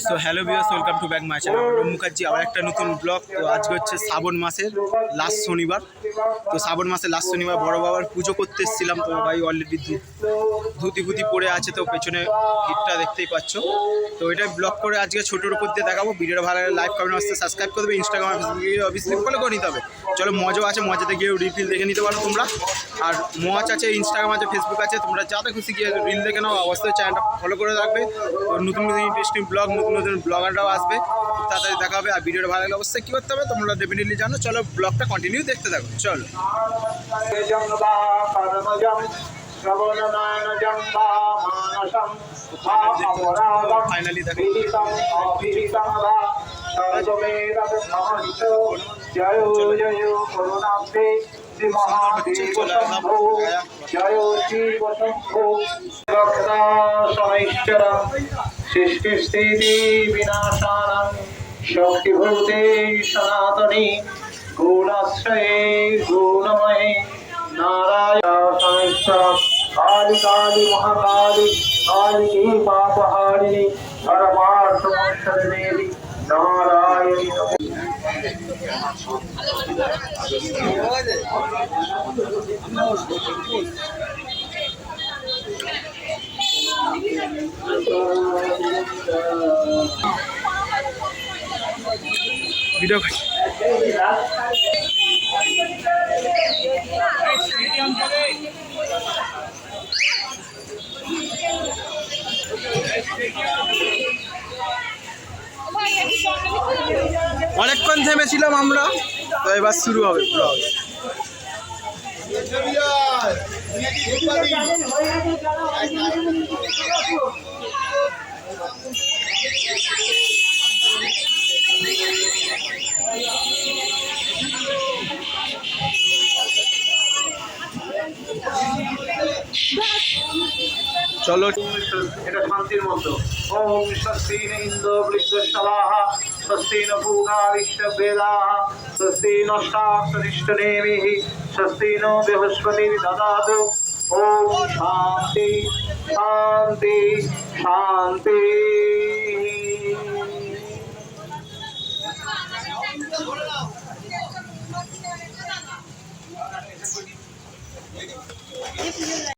So hello viewers, welcome to back my channel. Anup Mukherjee, আবার একটা নতুন ব্লগ। তো আজকে হচ্ছে শ্রাবণ মাসের লাস্ট শনিবার। তো শ্রাবণ মাসের লাস্ট শনিবার বড় বাবার পুজো করতে এসেছিলাম। তো ভাই অলরেডি ধুতি ফুতি পরে আছে, তো পেছনে গিটটা দেখতেই পাচ্ছ। তো এটা ব্লগ করে আজকে ছোটোর উপর দিয়ে দেখাবো। ভিডিওটা ভালো লাগে লাইক কমেন্ট আসতে সাবস্ক্রাইব করে দেবে। ইনস্টাগ্রাম ফেসবুকে অবভিয়াসলি ফলো করে নিতে হবে। চলো, মজাও আছে, মজাতে গিয়ে রিল দেখে নিতে পারো তোমরা। আর মজ আছে, ইনস্টাগ্রাম আছে, ফেসবুক আছে, তোমরা যাতে খুশি গিয়ে রিল দেখে নাও। অবশ্যই চ্যানেলটা ফলো করে রাখবে। নতুন নতুন ইন্টারেস্টিং ব্লগ, নতুন নতুন ব্লগাররাও আসবে, তাড়াতাড়ি দেখা হবে। আর ভিডিওটা ভালো লাগলে অবশ্যই কী করতে হবে তোমরা ডেফিনেটলি জানো। চলো, ব্লগটা কন্টিনিউ দেখতে থাকো। চলো, ফাইনালি দেখো জয় জয় করুণাব্দে শ্রী মহাদেব শম্ভো জয় শিব শম্ভো সমেশ্বরম সৃষ্টি স্থিতি বিনাশানং শক্তিভূতে সনাতনী গুণাশ্রয়ে গুণময়ে নারায়ণ সমেশ্বরম কালী কালী মহাকালী কালী পাপহারিণী পরমার্থ মোক্ষদ দেবী নারায়ণী ভিডিও অনেকক্ষণ থেমেছিলাম আমরা, তো এবার শুরু হবে ব্লগ। চলো, এটা শান্তির মন্ত্র। ওম স্বস্তি ন ইন্দ্র বৃদ্ধশালাহ স্বস্তি ন পূর্ণা বিশ্ববেদাহ স্বস্তি নষ্টাস্তনিষ্ঠনেমিঃ স্বস্তি নো বৃহস্পতির দদাতু। ওম শান্তি শান্তি শান্তি।